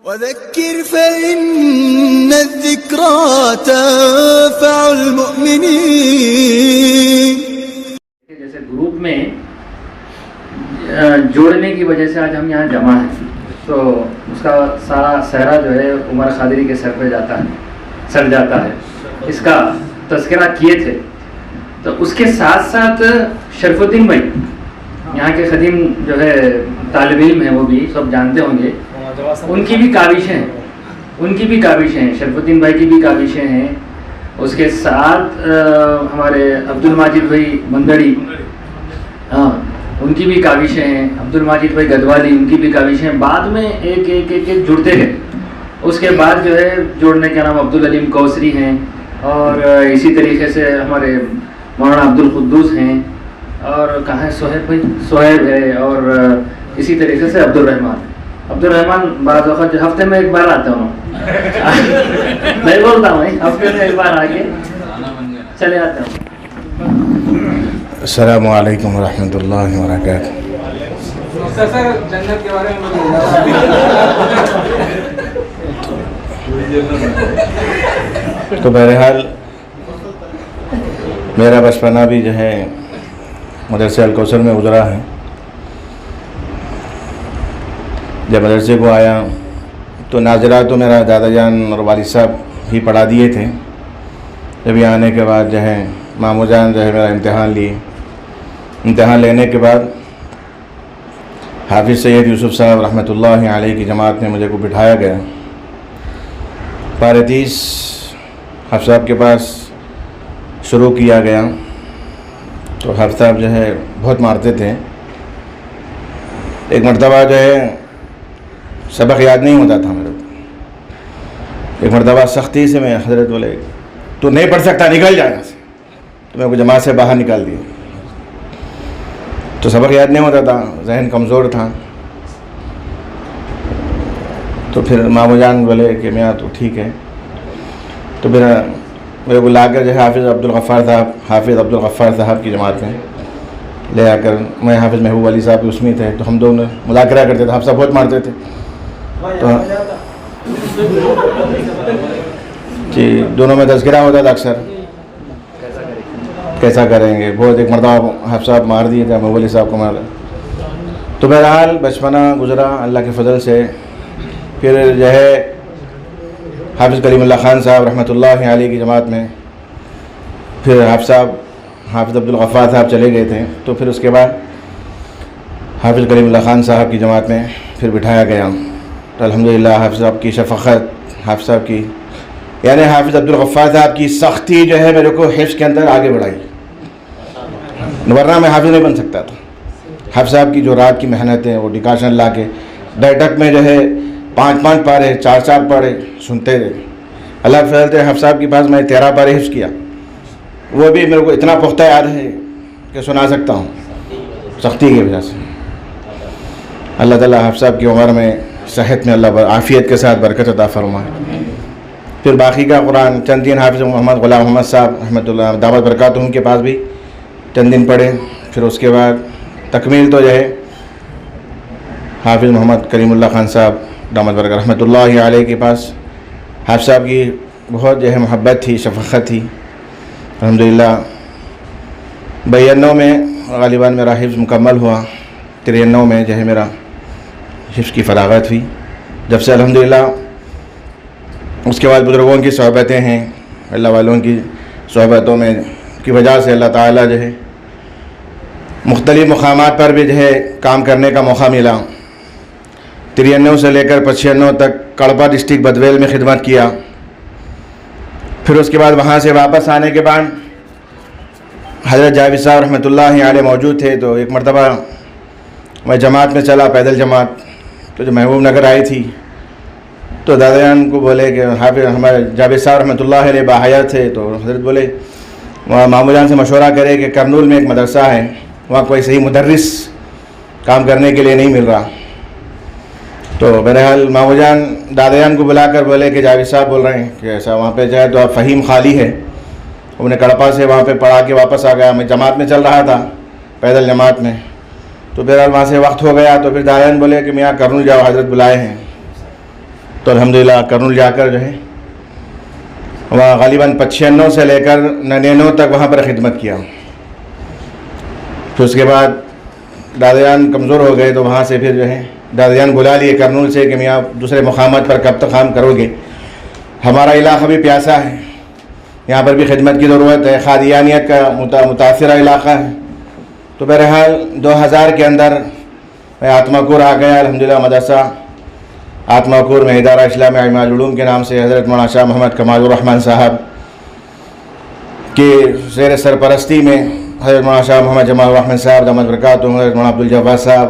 وذكر فإن الذكرى تنفع المؤمنين. جیسے گروپ میں جوڑنے کی وجہ سے آج ہم یہاں جمع ہیں، تو اس کا سارا صحرا جو ہے عمر قادری کے سر پہ سر جاتا ہے. اس کا تذکرہ کیے تھے. تو اس کے ساتھ ساتھ شرف الدین بھائی یہاں کے قدیم جو ہے طالب علم ہیں، وہ بھی سب جانتے ہوں گے، ان کی بھی کاوشیں ہیں، شرف الدین بھائی کی بھی کاوشیں ہیں. اس کے ساتھ ہمارے عبد الماجد بھائی بندڑی، ہاں ان کی بھی کاوشیں ہیں، عبد الماجد بھائی گدوالی، ان کی بھی کاوشیں ہیں. بعد میں ایک جڑتے گئے. اس کے بعد جو ہے جوڑنے کا نام عبد العلیم کوثری ہیں، اور اسی طریقے سے ہمارے مولانا عبد القدوس ہیں، اور کہاں ہے صہیب ہے، اور اسی طریقے سے عبد الرحمان بعض وقت جو ہفتے میں ایک بار آتا ہوں میں بولتا ہوں ہفتے میں ایک بار آ کے چلے آتا ہوں. السلام علیکم ورحمۃ اللہ وبرکاتہ. جنت کے بارے میں تو بہرحال میرا بچپنا بھی جو ہے مدرسہ الکوثر میں گزرا ہے. جب مدرسے کو آیا تو ناظرہ تو میرا دادا جان اور والد صاحب ہی پڑھا دیے تھے. جب یہاں آنے کے بعد جو ہے ماموں جان جو ہے میرا امتحان لینے کے بعد حافظ سید یوسف صاحب رحمۃ اللہ علیہ کی جماعت میں مجھے کو بٹھایا گیا. پارے 30 حافظ صاحب کے پاس شروع کیا گیا. تو حافظ صاحب جو ہے بہت مارتے تھے. ایک مرتبہ جو ہے سبق یاد نہیں ہوتا تھا میرے کو. ایک مرتبہ سختی سے میں حضرت بولے تو نہیں پڑھ سکتا نکل جائے گا، تو میرے کو جماعت سے باہر نکال دیا. تو سبق یاد نہیں ہوتا تھا، ذہن کمزور تھا. تو پھر مامو جان بولے کہ میاں تو ٹھیک ہے. تو پھر میرے کو لا کر جو ہے حافظ عبد الغفار صاحب کی جماعت میں لے آ کر، میں حافظ محبوب علی صاحب اس میں تھے، تو ہم دونوں مذاکرہ کرتے تھے. حافظ صاحب بہت مارتے تھے، تو جی دونوں میں تذکرہ ہوتا تھا اکثر کیسا کریں گے. بہت ایک مرتبہ حافظ صاحب مار دیے تھے، محبوب علی صاحب کو مار. تو بہرحال بچپنا گزرا اللہ کے فضل سے. پھر جو ہے حافظ کلیم اللہ خان صاحب رحمۃ اللہ علیہ کی جماعت میں، پھر حافظ عبد الغفار صاحب چلے گئے تھے. تو پھر اس کے بعد حافظ کلیم اللہ خان صاحب کی جماعت میں پھر بٹھایا گیا. تو الحمدللہ حافظ صاحب کی شفقت، حافظ صاحب کی یعنی حافظ عبد الغفار صاحب کی سختی جو ہے میرے کو حفظ کے اندر آگے بڑھائی، ورنہ میں حافظ نہیں بن سکتا تھا. حافظ صاحب کی جو رات کی محنت ہے، وہ ڈیکاشن لا کے بیٹھک میں جو ہے 5 پارے 4 پارے سنتے تھے. اللہ کے فضل سے حافظ صاحب کے پاس میں 13 پارے حفظ کیا. وہ بھی میرے کو اتنا پختہ یاد ہے کہ سنا سکتا ہوں سختی کی وجہ سے. اللہ تعالیٰ حافظ صاحب کی عمر میں صحت میں اللہ عافیت کے ساتھ برکت عطا فرمائے. پھر باقی کا قرآن چند دن حافظ محمد غلام محمد صاحب رحمۃ اللہ دعوت برکاتہم کے پاس بھی چند دن پڑھے. پھر اس کے بعد تکمیل تو جو ہے حافظ محمد کریم اللہ خان صاحب دعوت برکات رحمۃ اللہ علیہ کے پاس. حافظ صاحب کی بہت جو ہے محبت تھی، شفقت تھی. الحمدللہ 92 میں غالباً میرا حفظ مکمل ہوا. 93 میں جو ہے میرا حفظ کی فراغت ہوئی. جب سے الحمدللہ اس کے بعد بزرگوں کی صحبتیں ہیں، اللہ والوں کی صحبتوں میں کی وجہ سے اللہ تعالیٰ جو ہے مختلف مقامات پر بھی جو ہے کام کرنے کا موقع ملا. 93 سے لے کر 95 تک کڑپا ڈسٹرکٹ بدویل میں خدمت کیا. پھر اس کے بعد وہاں سے واپس آنے کے بعد حضرت جاوید صاحب رحمۃ اللہ علیہ موجود تھے. تو ایک مرتبہ میں جماعت میں چلا، پیدل جماعت. تو جو محبوب نگر آئی تھی تو دادا جان کو بولے کہ حافظ ہمارے جاوید صاحب رحمۃ اللہ علیہ باحیات تھے. تو حضرت بولے وہاں ماموں جان سے مشورہ کرے کہ کرنول میں ایک مدرسہ ہے، وہاں کوئی صحیح مدرس کام کرنے کے لیے نہیں مل رہا. تو بہرحال ماموں جان دادا جان کو بلا کر بولے کہ جاوید صاحب بول رہے ہیں کہ ایسا وہاں پہ جائے تو آپ فہیم خالی ہے. انہوں نے کڑپا سے وہاں پہ پڑھا کے واپس آ گیا. میں جماعت میں چل رہا تھا، پیدل جماعت میں. تو بہرحال وہاں سے وقت ہو گیا. تو پھر دادا جان بولے کہ میاں کرنول جاؤ، حضرت بلائے ہیں. تو الحمدللہ کرنول جا کر جو ہے وہاں غالباً 95 سے لے کر 99 تک وہاں پر خدمت کیا. پھر اس کے بعد دادا جان کمزور ہو گئے تو وہاں سے پھر جو ہے دادا جان بلا لیے کرنول سے کہ میاں دوسرے مقامات پر کب تک کام کرو گے، ہمارا علاقہ بھی پیاسا ہے، یہاں پر بھی خدمت کی ضرورت ہے، قادیانیت کا متاثرہ علاقہ ہے. تو بہرحال 2000 کے اندر میں آتما کور آ گیا. الحمدللہ مدرسہ آتما کور میں ادارہ اسلام اعمال العلوم کے نام سے حضرت مولانا شاہ محمد کمال الرحمن صاحب کی زیر سرپرستی میں حضرت مولانا شاہ محمد جمال الرحمن صاحب دامت برکاتہم، حضرت مولانا عبدالجبار صاحب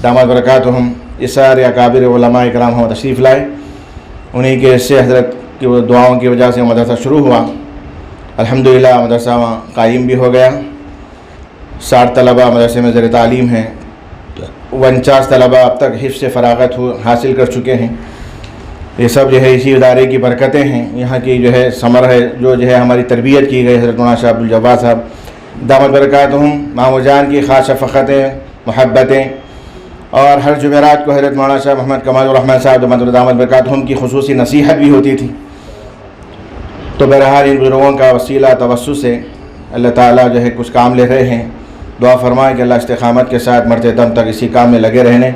دامت برکاتہم، یہ سارے اکابر علماء کرام ہم تشریف لائے. انہی کے سے حضرت کی دعاؤں کی وجہ سے مدرسہ شروع ہوا. الحمدللہ مدرسہ وہاں قائم بھی ہو گیا. 60 طلبہ مدرسے میں زیر تعلیم ہیں. 49 طلبہ اب تک حفظ فراغت حاصل کر چکے ہیں. یہ سب جو ہے اسی ادارے کی برکتیں ہیں. یہاں کی جو ہے ثمر ہے جو ہے ہماری تربیت کی گئی حضرت مولانا شاہ عبدالجبار صاحب دامت برکاتہم، مامو جان کی خاص شفقتیں محبتیں، اور ہر جمعرات کو حضرت مولانا شاہ محمد کمال الرحمن صاحب دامت برکاتہم کی خصوصی نصیحت بھی ہوتی تھی. تو بہرحال ان بزرگوں کا وسیلہ توسط سے اللہ تعالیٰ جو ہے کچھ کام لے رہے ہیں. دعا فرمائیں کہ اللہ استقامت کے ساتھ مرتے دم تک اسی کام میں لگے رہنے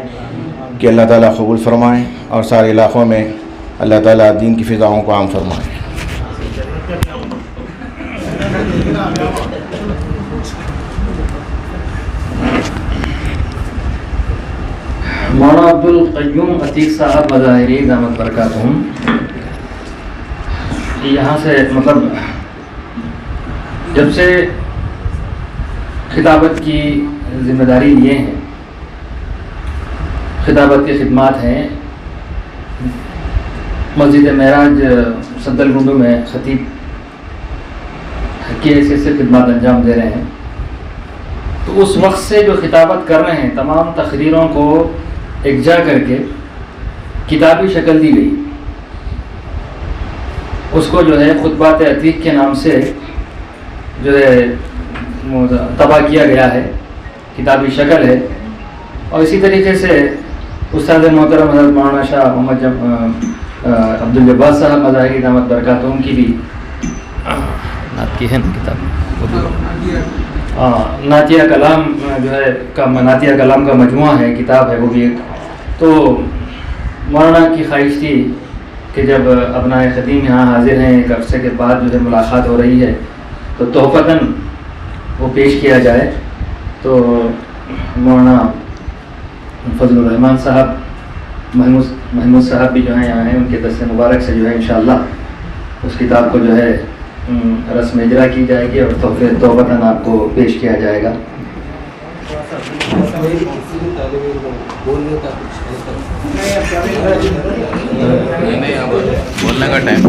کہ اللہ تعالیٰ قبول فرمائیں اور سارے علاقوں میں اللہ تعالیٰ دین کی فضاؤں کو عام فرمائیں. مولانا عبدالقیوم عتیق صاحب مظاہری دامت برکاتہم یہاں سے مطلب جب سے خطابت کی ذمہ داری لیے ہیں، خطابت کی خدمات ہیں، مسجد معراج صدر گنڈو میں خطیب کی حیثیت سے خدمات انجام دے رہے ہیں. تو اس وقت سے جو خطابت کر رہے ہیں تمام تقریروں کو یکجا کر کے کتابی شکل دی گئی. اس کو جو ہے خطبات عتیق کے نام سے جو ہے طبع کیا گیا ہے، کتابی شکل ہے. اور اسی طریقے سے استاد محترم حضرت مولانا شاہ محمد عبدالجبار صاحب مظاہری دامت برکاتہم کی بھی آپ کی ہے نا کتاب، نعتیہ کلام جو ہے نعتیہ کلام کا مجموعہ ہے، کتاب ہے وہ بھی ایک. تو مولانا کی خواہش تھی کہ جب ابنائے قدیم یہاں حاضر ہیں، ایک عرصے کے بعد جو ہے ملاقات ہو رہی ہے، تو تحفتاً وہ پیش کیا جائے. تو مولانا فضل الرحمان صاحب محمود صاحب بھی جو ہیں یہاں ہیں، ان کے دست مبارک سے جو ہے انشاءاللہ اس کتاب کو جو ہے رسم اجرا کی جائے گی اور تحفتاً آپ کو پیش کیا جائے گا. بولنے کا ٹائم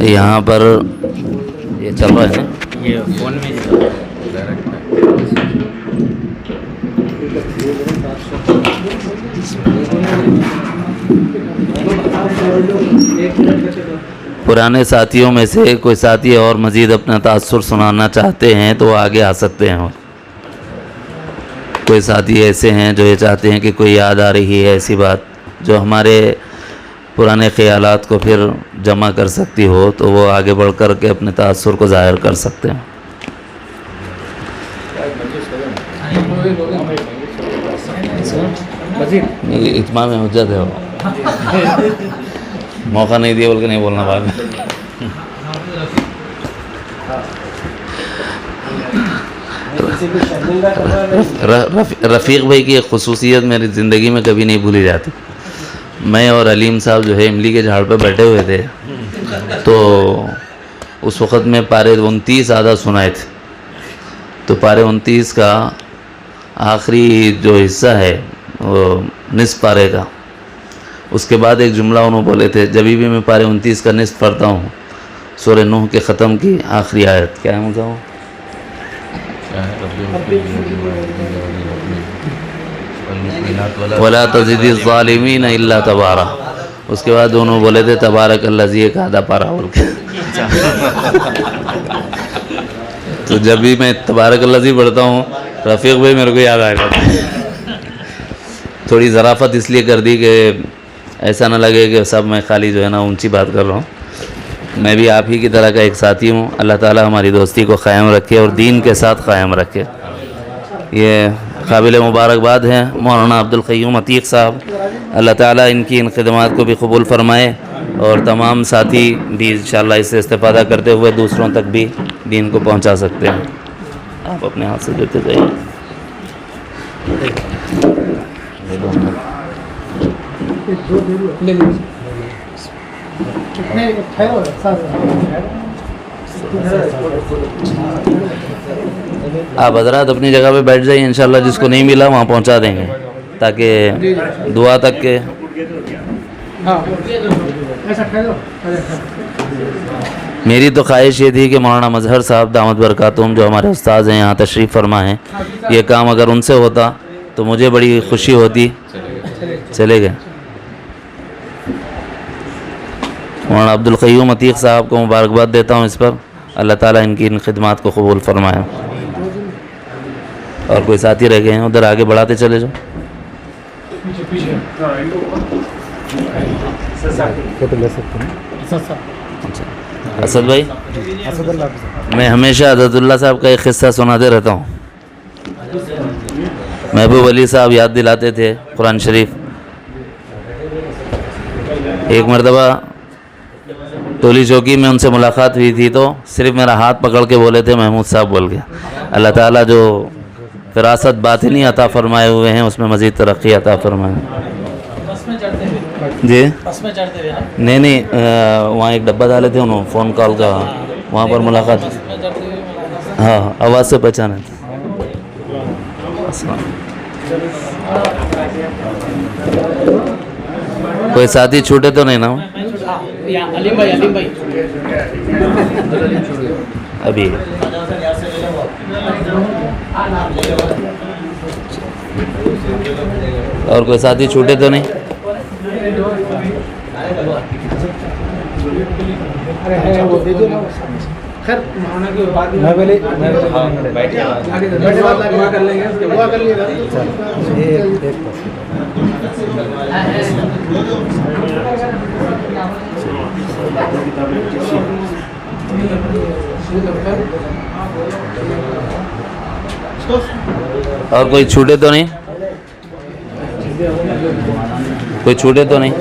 یہاں پر یہ چل رہا ہے نا، یہ فون میں پرانے ساتھیوں میں سے کوئی ساتھی اور مزید اپنا تاثر سنانا چاہتے ہیں تو وہ آگے آ سکتے ہیں. اور کوئی ساتھی ایسے ہیں جو یہ چاہتے ہیں کہ کوئی یاد آ رہی ہے ایسی بات جو ہمارے پرانے خیالات کو پھر جمع کر سکتی ہو، تو وہ آگے بڑھ کر کے اپنے تاثر کو ظاہر کر سکتے ہیں. اتمام حجت ہے، وہ موقع نہیں دیا بول کے نہیں بولنا بعد میں. رفیق بھائی کی ایک خصوصیت میری زندگی میں کبھی نہیں بھولی جاتی. میں اور علیم صاحب جو ہے املی کے جھاڑ پہ بیٹھے ہوئے تھے، تو اس وقت میں پارے 29 آدھا سنائے تھے. تو پارے 29 کا آخری جو حصہ ہے وہ نصف پارے کا، اس کے بعد ایک جملہ انہوں بولے تھے، جبھی بھی میں پارے 29 کا نصف پڑھتا ہوں سورہ نوح کے ختم کی آخری آیت کیا ہے مجھے وَلَا تَزِدِ الظَّالِمِينَ إِلَّا تَبَارًا. اس کے بعد انہوں بولے تھے تبارک الذی ایک آدھا پارا بول کے. تو جب بھی میں تبارک الذی پڑھتا ہوں رفیق بھائی میرے کو یاد آ جاتا ہے. تھوڑی ظرافت اس لیے کر دی کہ ایسا نہ لگے کہ سب میں خالی جو ہے نا اونچی بات کر رہا ہوں. میں بھی آپ ہی کی طرح کا ایک ساتھی ہوں. اللہ تعالیٰ ہماری دوستی کو قائم رکھے اور دین کے ساتھ قائم رکھے. یہ قابل مبارکباد ہیں مولانا عبدالقیوم عتیق صاحب. اللہ تعالیٰ ان کی ان خدمات کو بھی قبول فرمائے اور تمام ساتھی بھی انشاءاللہ اس سے استفادہ کرتے ہوئے دوسروں تک بھی دین کو پہنچا سکتے ہیں. آپ اپنے ہاتھ سے دیتے جائیے. آپ حضرات اپنی جگہ پہ بیٹھ جائیے. انشاءاللہ جس کو نہیں ملا وہاں پہنچا دیں گے تاکہ دعا تک کے. میری تو خواہش یہ تھی کہ مولانا مظہر صاحب دامت برکاتہم جو ہمارے استاذ ہیں یہاں تشریف فرما ہیں, یہ کام اگر ان سے ہوتا تو مجھے بڑی خوشی ہوتی. چلے گئے. مولانا عبدالقیوم عتیق صاحب کو مبارکباد دیتا ہوں اس پر. اللہ تعالیٰ ان کی ان خدمات کو قبول فرمائے. اور کوئی ساتھی رہ گئے ہیں ادھر آگے بڑھاتے چلے جاؤ. اسد بھائی, میں ہمیشہ حضرت اللہ صاحب کا ایک قصہ سناتے رہتا ہوں. محبوب علی صاحب یاد دلاتے تھے قرآن شریف. ایک مرتبہ ٹولی چوکی میں ان سے ملاقات ہوئی تھی تو صرف میرا ہاتھ پکڑ کے بولے تھے محمود صاحب بول کے. اللہ تعالیٰ جو فراست باطنی عطا فرمائے ہوئے ہیں اس میں مزید ترقی عطا فرمائے. جی نہیں وہاں ایک ڈبہ ڈالے تھے انہوں فون کال کا, وہاں پر ملاقات. ہاں آواز سے پہچانے تھے. کوئی ساتھی چھوٹے تو نہیں نا ابھی؟ اور کوئی ساتھی چھوٹے تو نہیں؟ اور کوئی چھوٹے تو نہیں؟ کوئی چھوٹے تو نہیں؟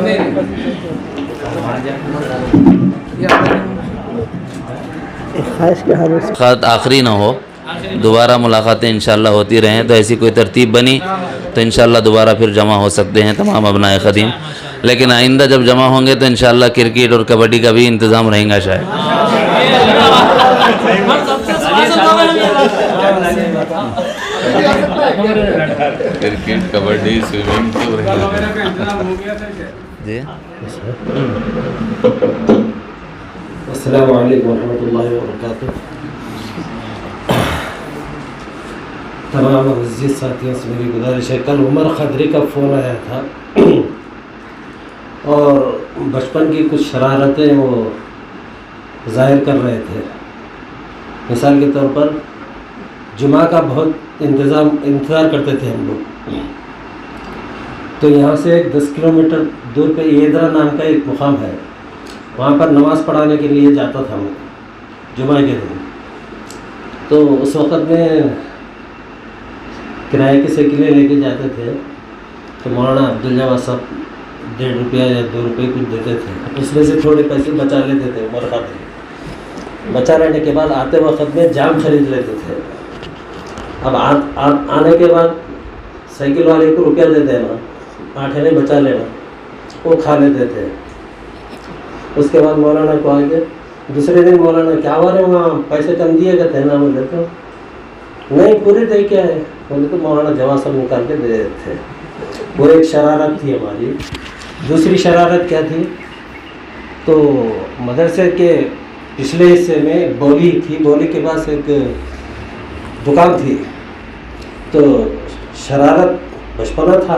خط آخری نہ ہو, دوبارہ ملاقاتیں انشاءاللہ ہوتی رہیں. تو ایسی کوئی ترتیب بنی تو انشاءاللہ دوبارہ پھر جمع ہو سکتے ہیں تمام ابنائے قدیم. لیکن آئندہ جب جمع ہوں گے تو انشاءاللہ کرکٹ اور کبڈی کا بھی انتظام رہیں گا شاید. کرکٹ کبڈی سوئمنگ جی. السلام علیکم ورحمۃ اللہ وبرکاتہ. تمام عزیز ساتھیوں سے میری گزارش ہے, کل عمر خدری کا فون آیا تھا اور بچپن کی کچھ شرارتیں وہ ظاہر کر رہے تھے. مثال کے طور پر جمعہ کا بہت انتظار کرتے تھے ہم لوگ. تو یہاں سے ایک 10 کلومیٹر دور پہ ایدرا نام کا ایک مقام ہے, وہاں پر نماز پڑھانے کے لیے جاتا تھا میں جمعہ کے دن. تو اس وقت میں کرائے کی سائیکلیں لے کے جاتے تھے تو مولانا عبدالجواد صاحب 1.5 روپیہ یا 2 روپے کچھ دیتے تھے. اس میں سے تھوڑے پیسے بچا لیتے تھے. عمر خاطر بچا لینے کے بعد آتے وقت میں جام خرید لیتے تھے. اب آنے کے بعد سائیکل والے کو روپیہ دے دینا, 8 آنے بچا لینا, وہ کھا لیتے تھے. اس کے بعد مولانا کو آگے دوسرے دن مولانا کیا ہوا رہے وہاں پیسے کم دیے گا تھے نا. بولے تو نہیں پورے دے کے آئے. بولے تو مولانا جواب سب نکال کے دے دیتے تھے. وہ ایک شرارت تھی ہماری. دوسری شرارت کیا تھی, تو مدرسے کے پچھلے حصے میں بولی تھی, بولی کے پاس ایک دکان تھی. تو شرارت بچپنا تھا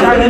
4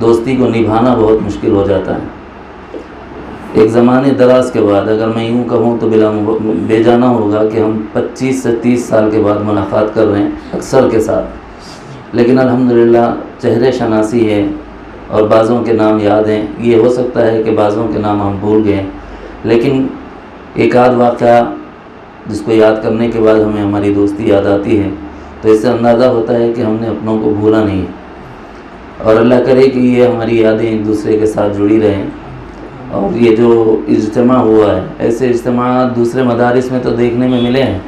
دوستی کو نبھانا بہت مشکل ہو جاتا ہے۔ ایک زمانے دراز کے بعد اگر میں یوں کہوں تو بے جانا ہوگا کہ ہم 25 سے 30 سال کے بعد ملاقات کر رہے ہیں اکثر کے ساتھ، لیکن الحمدللہ چہرے شناسی ہے اور بعضوں کے نام یاد ہیں۔ یہ ہو سکتا ہے کہ بعضوں کے نام ہم بھول گئے، لیکن ایک آدھ واقعہ جس کو یاد کرنے کے بعد ہمیں ہماری دوستی یاد آتی ہے، تو اس سے اندازہ ہوتا ہے کہ ہم نے اپنوں کو بھولا نہیں ہے، اور اللہ کرے کہ یہ ہماری یادیں ایک دوسرے کے ساتھ جڑی رہیں۔ اور یہ جو اجتماع ہوا ہے، ایسے اجتماعات دوسرے مدارس میں تو دیکھنے میں ملے ہیں،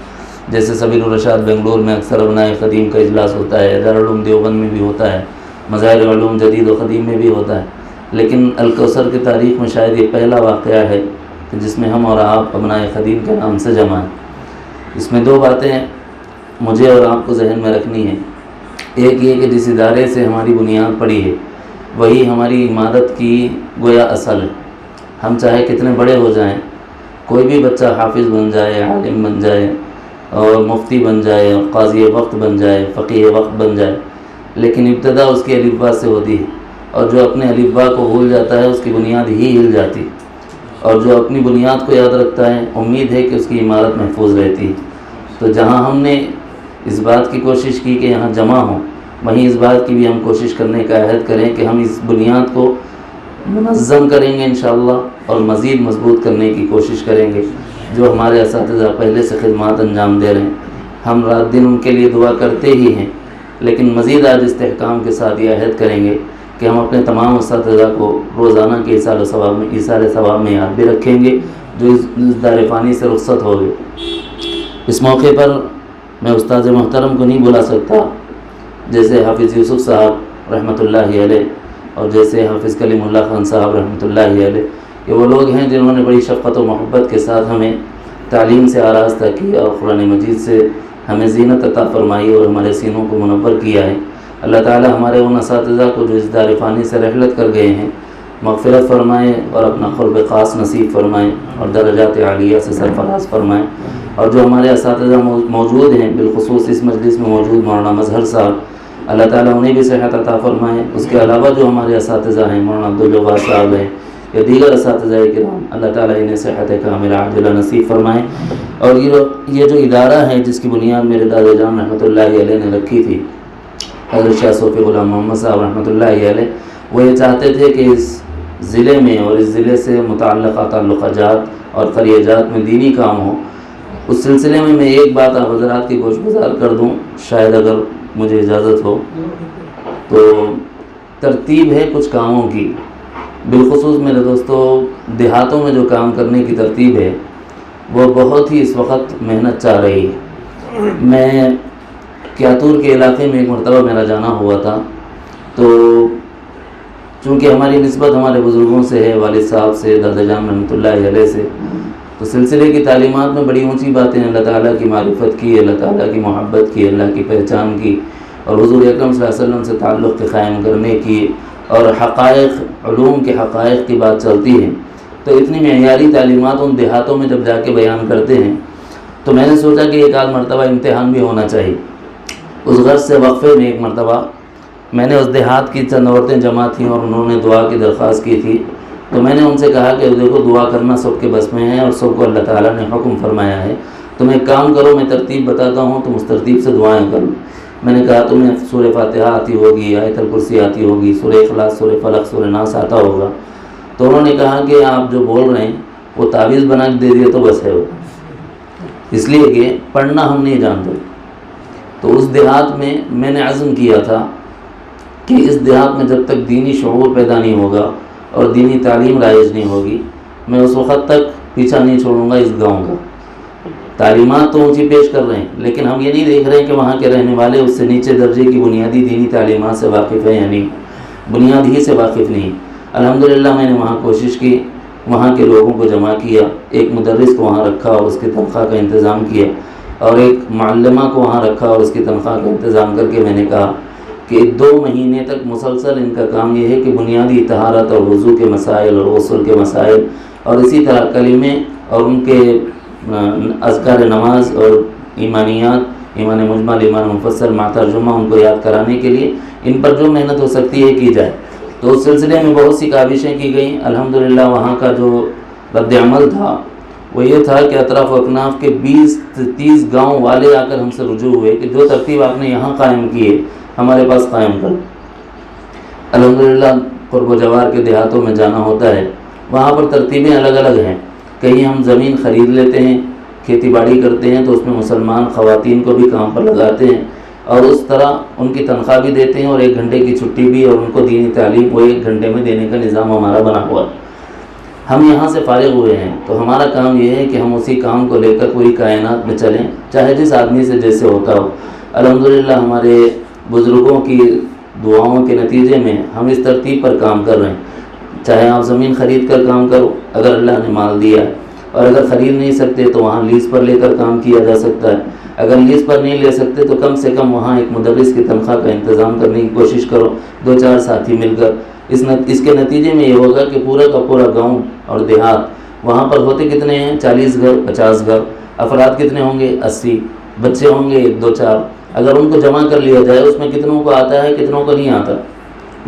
جیسے سبیل الرشاد بنگلور میں اکثر ابنائے قدیم کا اجلاس ہوتا ہے، دارالعلوم دیوبند میں بھی ہوتا ہے، مظاہر علوم جدید و قدیم میں بھی ہوتا ہے، لیکن الکوثر کی تاریخ میں شاید یہ پہلا واقعہ ہے کہ جس میں ہم اور آپ ابنائے قدیم کے نام سے جمع ہیں۔ اس میں دو باتیں مجھے اور آپ کو ذہن میں رکھنی ہیں۔ ایک یہ کہ جس ادارے سے ہماری بنیاد پڑی ہے وہی ہماری عمارت کی گویا اصل ہے۔ ہم چاہے کتنے بڑے ہو جائیں، کوئی بھی بچہ حافظ بن جائے، عالم بن جائے اور مفتی بن جائے اور قاضی وقت بن جائے، فقیہ وقت بن جائے، لیکن ابتدا اس کی الف با سے ہوتی ہے، اور جو اپنے الف با کو بھول جاتا ہے اس کی بنیاد ہی ہل جاتی، اور جو اپنی بنیاد کو یاد رکھتا ہے امید ہے کہ اس کی عمارت محفوظ رہتی ہے۔ تو جہاں ہم نے اس بات کی کوشش کی کہ یہاں جمع ہوں، وہیں اس بات کی بھی ہم کوشش کرنے کا عہد کریں کہ ہم اس بنیاد کو منظم کریں گے انشاءاللہ، اور مزید مضبوط کرنے کی کوشش کریں گے۔ جو ہمارے اساتذہ پہلے سے خدمات انجام دے رہے ہیں، ہم رات دن ان کے لیے دعا کرتے ہی ہیں، لیکن مزید آج استحکام کے ساتھ یہ عہد کریں گے کہ ہم اپنے تمام اساتذہ کو روزانہ کے ایصال ثواب میں یاد بھی رکھیں گے جو اس دار فانی سے رخصت ہو گئے۔ اس موقع پر میں استاد محترم کو نہیں بلا سکتا، جیسے حافظ یوسف صاحب رحمۃ اللہ علیہ اور جیسے حافظ کلیم اللہ خان صاحب رحمۃ اللہ علیہ، یہ وہ لوگ ہیں جنہوں نے بڑی شفقت و محبت کے ساتھ ہمیں تعلیم سے آراستہ کیا اور قرآن مجید سے ہمیں زینت عطا فرمائی اور ہمارے سینوں کو منور کیا ہے۔ اللہ تعالی ہمارے ان اساتذہ کو جو اس دار فانی سے رحلت کر گئے ہیں مغفرت فرمائیں اور اپنا قرب خاص نصیب فرمائیں اور درجات عالیہ سے سرفراز فرمائیں، اور جو ہمارے اساتذہ موجود ہیں، بالخصوص اس مجلس میں موجود مولانا مظہر صاحب، اللہ تعالیٰ انہیں بھی صحت عطا فرمائیں۔ اس کے علاوہ جو ہمارے اساتذہ ہیں، مولانا عبدالجواد صاحب ہیں یا دیگر اساتذہ کرام، اللہ تعالیٰ انہیں صحت کاملہ عاجلہ نصیب فرمائیں۔ اور یہ جو ادارہ ہے جس کی بنیاد میرے دادا جان رحمۃ اللہ علیہ نے رکھی تھی، حضرت شاہ صوفی غلام محمد صاحب رحمۃ اللہ علیہ، وہ یہ چاہتے تھے کہ اس ضلع میں اور اس ضلع سے متعلقہ تعلقہ جات اور قریہ جات میں دینی کام ہو۔ اس سلسلے میں ایک بات آپ حضرات کی گوش گزار کر دوں، شاید اگر مجھے اجازت ہو تو۔ ترتیب ہے کچھ کاموں کی، بالخصوص میرے دوستو دیہاتوں میں جو کام کرنے کی ترتیب ہے وہ بہت ہی اس وقت محنت چاہ رہی ہے۔ میں کیاتور کے علاقے میں ایک مرتبہ میرا جانا ہوا تھا، تو چونکہ ہماری نسبت ہمارے بزرگوں سے ہے، والد صاحب سے، دادا جان رحمۃ اللہ علیہ سے، تو سلسلے کی تعلیمات میں بڑی اونچی باتیں اللہ تعالیٰ کی معرفت کی، اللہ تعالیٰ کی محبت کی، اللہ کی پہچان کی، اور حضور اکرم صلی اللہ علیہ وسلم سے تعلق کے قائم کرنے کی، اور حقائق، علوم کے حقائق کی بات چلتی ہے۔ تو اتنی معیاری تعلیمات ان دیہاتوں میں جب جا کے بیان کرتے ہیں تو میں نے سوچا کہ ایک آدھ مرتبہ امتحان بھی ہونا چاہیے۔ اس غرض سے وقفے میں ایک مرتبہ میں نے اس دیہات کی چند عورتیں جمع تھیں اور انہوں نے دعا کی درخواست کی تھی، تو میں نے ان سے کہا کہ دیکھو دعا کرنا سب کے بس میں ہے اور سب کو اللہ تعالیٰ نے حکم فرمایا ہے، تم ایک کام کرو، میں ترتیب بتاتا ہوں، تم اس ترتیب سے دعائیں کرو۔ میں نے کہا تمہیں سورہ فاتحہ آتی ہوگی، آیت الکرسی آتی ہوگی، سورہ اخلاص، سورہ فلق، سورہ ناس آتا ہوگا۔ تو انہوں نے کہا کہ آپ جو بول رہے ہیں وہ تعویذ بنا کے دے دیے تو بس ہے وہ، اس لیے کہ پڑھنا ہم نہیں جانتے۔ تو اس دیہات میں میں نے عزم کیا تھا کہ اس دیہات میں جب تک دینی شعور پیدا نہیں ہوگا اور دینی تعلیم رائج نہیں ہوگی، میں اس وقت تک پیچھا نہیں چھوڑوں گا اس گاؤں کا۔ تعلیمات تو اونچی پیش کر رہے ہیں، لیکن ہم یہ نہیں دیکھ رہے ہیں کہ وہاں کے رہنے والے اس سے نیچے درجے کی بنیادی دینی تعلیمات سے واقف ہیں یا نہیں، بنیاد ہی سے واقف نہیں۔ الحمدللہ میں نے وہاں کوشش کی، وہاں کے لوگوں کو جمع کیا، ایک مدرس کو وہاں رکھا اور اس کی تنخواہ کا انتظام کیا، اور ایک معلمہ کو وہاں رکھا اور اس کی تنخواہ کا انتظام کر کے میں نے کہا کہ 2 مہینے تک مسلسل ان کا کام یہ ہے کہ بنیادی طہارت اور وضو کے مسائل اور غسل کے مسائل اور اسی طرح کلمے اور ان کے اذکار نماز اور ایمانیات، ایمان مجمل، ایمان مفصل، مع ترجمہ، ان کو یاد کرانے کے لیے ان پر جو محنت ہو سکتی ہے کی جائے۔ تو اس سلسلے میں بہت سی کاوشیں کی گئیں. الحمدللہ وہاں کا جو رد عمل تھا وہ یہ تھا کہ اطراف و اکناف کے 20-30 گاؤں والے آ کر ہم سے رجوع ہوئے کہ جو ترتیب آپ نے یہاں قائم کی ہے ہمارے پاس قائم کر. الحمدللہ قرب و جوار کے دیہاتوں میں جانا ہوتا ہے, وہاں پر ترتیبیں الگ الگ ہیں. کہیں ہم زمین خرید لیتے ہیں, کھیتی باڑی کرتے ہیں تو اس میں مسلمان خواتین کو بھی کام پر لگاتے ہیں اور اس طرح ان کی تنخواہ بھی دیتے ہیں اور 1 گھنٹے کی چھٹی بھی, اور ان کو دینی تعلیم وہ 1 گھنٹے میں دینے کا نظام ہمارا بنا ہوا ہے. ہم یہاں سے فارغ ہوئے ہیں تو ہمارا کام یہ ہے کہ ہم اسی کام کو لے کر پوری کائنات میں چلیں, چاہے جس آدمی سے جیسے ہوتا ہو. الحمدللہ ہمارے بزرگوں کی دعاؤں کے نتیجے میں ہم اس ترتیب پر کام کر رہے ہیں. چاہے آپ زمین خرید کر کام کرو اگر اللہ نے مال دیا ہے, اور اگر خرید نہیں سکتے تو وہاں لیز پر لے کر کام کیا جا سکتا ہے. اگر لیز پر نہیں لے سکتے تو کم سے کم وہاں ایک مدرس کی تنخواہ کا انتظام کرنے کی کوشش کرو, 2-4 ساتھی مل کر. اس کے نتیجے میں یہ ہوگا کہ پورا کا پورا گاؤں اور دیہات وہاں پر ہوتے کتنے ہیں 40 گھر 50 گھر, افراد کتنے ہوں گے 80, بچے ہوں گے 1-2-4. اگر ان کو جمع کر لیا جائے اس میں کتنوں کو آتا ہے کتنوں کو نہیں آتا.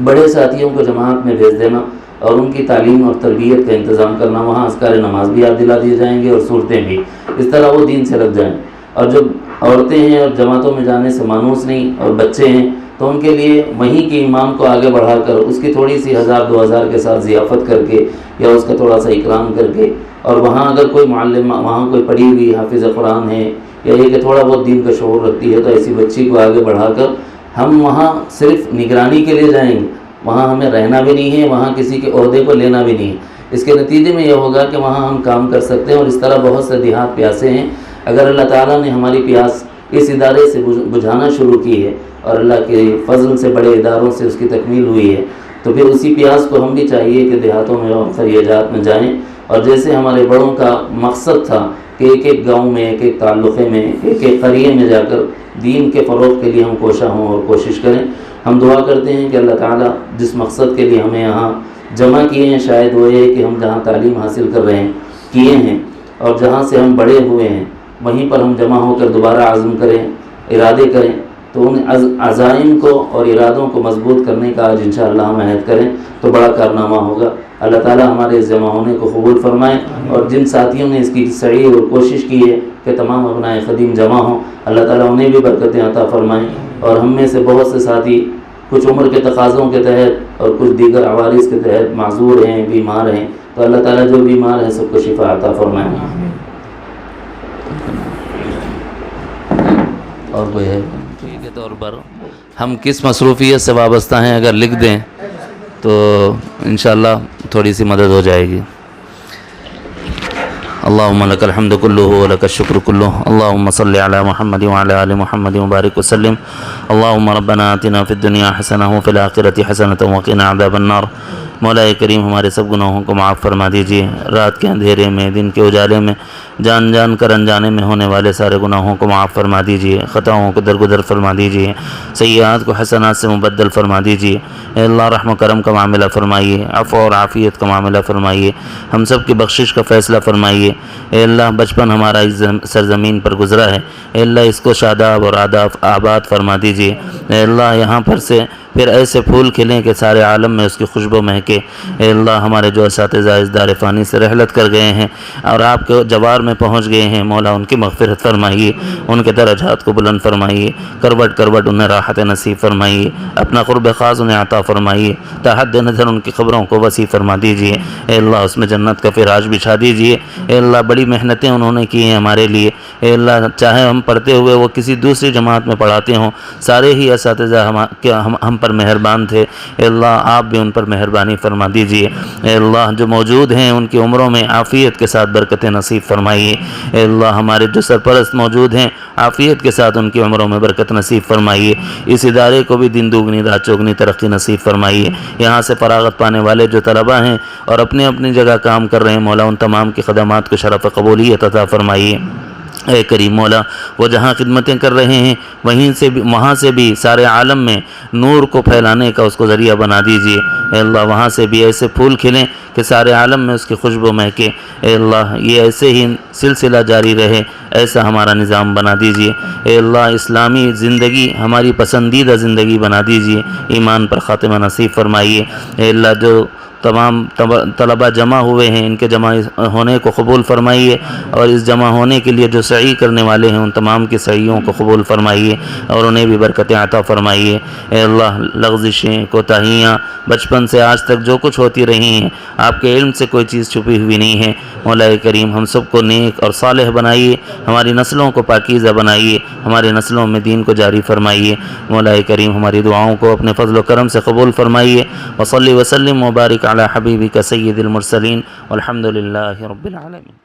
بڑے ساتھیوں کو جماعت میں بھیج دینا اور ان کی تعلیم اور تربیت کا انتظام کرنا, وہاں اذکار نماز بھی یاد دلا دیے جائیں گے اور صورتیں بھی, اس طرح وہ دین سے لگ جائیں. اور جو عورتیں ہیں اور جماعتوں میں جانے سے مانوس نہیں اور بچے ہیں تو ان کے لیے وہیں کے امام کو آگے بڑھا کر اس کی تھوڑی سی 1000-2000 کے ساتھ ضیافت کر کے یا اس کا تھوڑا سا اکرام کر کے, اور وہاں اگر کوئی معلم وہاں کوئی پڑھی ہوئی حافظ قرآن ہے یا یہ کہ تھوڑا بہت دین کا شعور رکھتی ہے تو ایسی بچی کو آگے بڑھا کر ہم وہاں صرف نگرانی کے لیے جائیں گے, وہاں ہمیں رہنا بھی نہیں ہے, وہاں کسی کے عہدے کو لینا بھی نہیں ہے. اس کے نتیجے میں یہ ہوگا کہ وہاں ہم کام کر سکتے ہیں. اور اس طرح بہت سے دیہات پیاسے ہیں. اگر اللہ تعالیٰ نے ہماری پیاس اس ادارے سے بجھانا شروع کی ہے اور اللہ کے فضل سے بڑے اداروں سے اس کی تکمیل ہوئی ہے تو پھر اسی پیاس کو ہم بھی چاہیے کہ دیہاتوں میں اور خیریات میں جائیں. اور جیسے ہمارے بڑوں کا مقصد تھا کہ ایک گاؤں میں ایک تعلقے میں ایک قریے میں جا کر دین کے فروغ کے لیے ہم کوشاں ہوں اور کوشش کریں. ہم دعا کرتے ہیں کہ اللہ تعالیٰ جس مقصد کے لیے ہمیں یہاں جمع کیے ہیں شاید وہ یہ کہ ہم جہاں تعلیم حاصل کر رہے ہیں کیے ہیں اور جہاں سے ہم بڑے ہوئے ہیں وہیں پر ہم جمع ہو کر دوبارہ عزم کریں, ارادے کریں, تو ان عزائم کو اور ارادوں کو مضبوط کرنے کا آج انشاءاللہ ہم عہد کریں تو بڑا کارنامہ ہوگا. اللہ تعالیٰ ہمارے اس جمع ہونے کو قبول فرمائے, اور جن ساتھیوں نے اس کی سعی اور کوشش کی ہے کہ تمام ابناء خدیم جمع ہوں, اللہ تعالیٰ انہیں بھی برکتیں عطا فرمائیں. اور ہم میں سے بہت سے ساتھی کچھ عمر کے تقاضوں کے تحت اور کچھ دیگر عوارض کے تحت معذور ہیں, بیمار ہیں, تو اللہ تعالیٰ جو بیمار ہیں سب کو شفا عطا فرمائیں. اور کوئی ہے ٹھیک کے طور پر ہم کس مصروفیت سے وابستہ ہیں اگر لکھ دیں تو انشاءاللہ تھوڑی سی مدد ہو جائے گی. اللہم لک الحمد کلہ ولک الشکر کلہ, اللہم صلی علی محمد وعلی آل محمد وبارک وسلم. اللہم ربنا آتنا فی الدنیا حسنہ وفی الآخرۃ حسنۃ وقنا عذاب النار. مولا کریم ہمارے سب گناہوں کو معاف فرما دیجیے. رات کے اندھیرے میں دن کے اجالے میں جان کر انجانے میں ہونے والے سارے گناہوں کو معاف فرما دیجیے. خطاؤں کو درگزر فرما دیجیے. سیئات کو حسنات سے مبدل فرما دیجیے. اے اللہ رحم و کرم کا معاملہ فرمائیے, عفو اور عافیت کا معاملہ فرمائیے. ہم سب کی بخشش کا فیصلہ فرمائیے. اے اللہ بچپن ہمارا اس سرزمین پر گزرا ہے, اے اللہ اس کو شاداب اور آباد فرما دیجیے. اے اللہ یہاں پر سے پھر ایسے پھول کھلیں کہ سارے عالم میں اس کی خوشبو مہکے. اے اللہ ہمارے جو اساتذہ اس دار فانی سے رحلت کر گئے ہیں اور آپ کے جوار میں پہنچ گئے ہیں, مولا ان کی مغفرت فرمائیے, ان کے درجات کو بلند فرمائیے. کروٹ انہیں راحت نصیب فرمائیے. اپنا قرب خاص انہیں عطا فرمائیے. تحت نظر ان کی قبروں کو وسیع فرما دیجیے. اے اللہ اس میں جنت کا فراش بچھا دیجیے. اے اللہ بڑی محنتیں انہوں نے کی ہیں ہمارے لیے. اے اللہ چاہے ہم پڑھتے ہوئے وہ کسی دوسری جماعت میں پڑھاتے ہوں, سارے ہی اساتذہ ہم پر مہربان تھے. اے اللہ آپ بھی ان پر مہربانی فرما دیجیے. اے اللہ جو موجود ہیں ان کی عمروں میں عافیت کے ساتھ برکتیں نصیب فرمائیے. اے اللہ ہمارے جو سرپرست موجود ہیں عافیت کے ساتھ ان کی عمروں میں برکت نصیب فرمائیے. اس ادارے کو بھی دن دوگنی رات چوگنی ترقی نصیب فرمائیے. یہاں سے فراغت پانے والے جو طلباء ہیں اور اپنی اپنی جگہ کام کر رہے ہیں, مولا ان تمام کی خدمات کو شرف قبولیت عطا فرمائیے. اے کریم مولا وہ جہاں خدمتیں کر رہے ہیں وہاں سے بھی سارے عالم میں نور کو پھیلانے کا اس کو ذریعہ بنا دیجئے اے اللہ وہاں سے بھی ایسے پھول کھلیں کہ سارے عالم میں اس کی خوشبو مہکے اے اللہ یہ ایسے ہی سلسلہ جاری رہے ایسا ہمارا نظام بنا دیجئے اے اللہ اسلامی زندگی ہماری پسندیدہ زندگی بنا دیجئے ایمان پر خاتمہ نصیب فرمائیے اے اللہ جو تمام طلبہ جمع ہوئے ہیں ان کے جمع ہونے کو قبول فرمائیے اور اس جمع ہونے کے لیے جو سعی کرنے والے ہیں ان تمام کی سعیوں کو قبول فرمائیے اور انہیں بھی برکتیں عطا فرمائیے اے اللہ لغزشیں کوتاہیاں بچپن سے آج تک جو کچھ ہوتی رہی ہیں آپ کے علم سے کوئی چیز چھپی ہوئی نہیں ہے مولا کریم ہم سب کو نیک اور صالح بنائیے ہماری نسلوں کو پاکیزہ بنائیے ہماری نسلوں میں دین کو جاری فرمائیے مولا کریم ہماری دعاؤں کو اپنے فضل و کرم سے قبول فرمائیے وصلی وسلم وبارک علی حبیبک سید المرسلین والحمد للہ رب العالمین.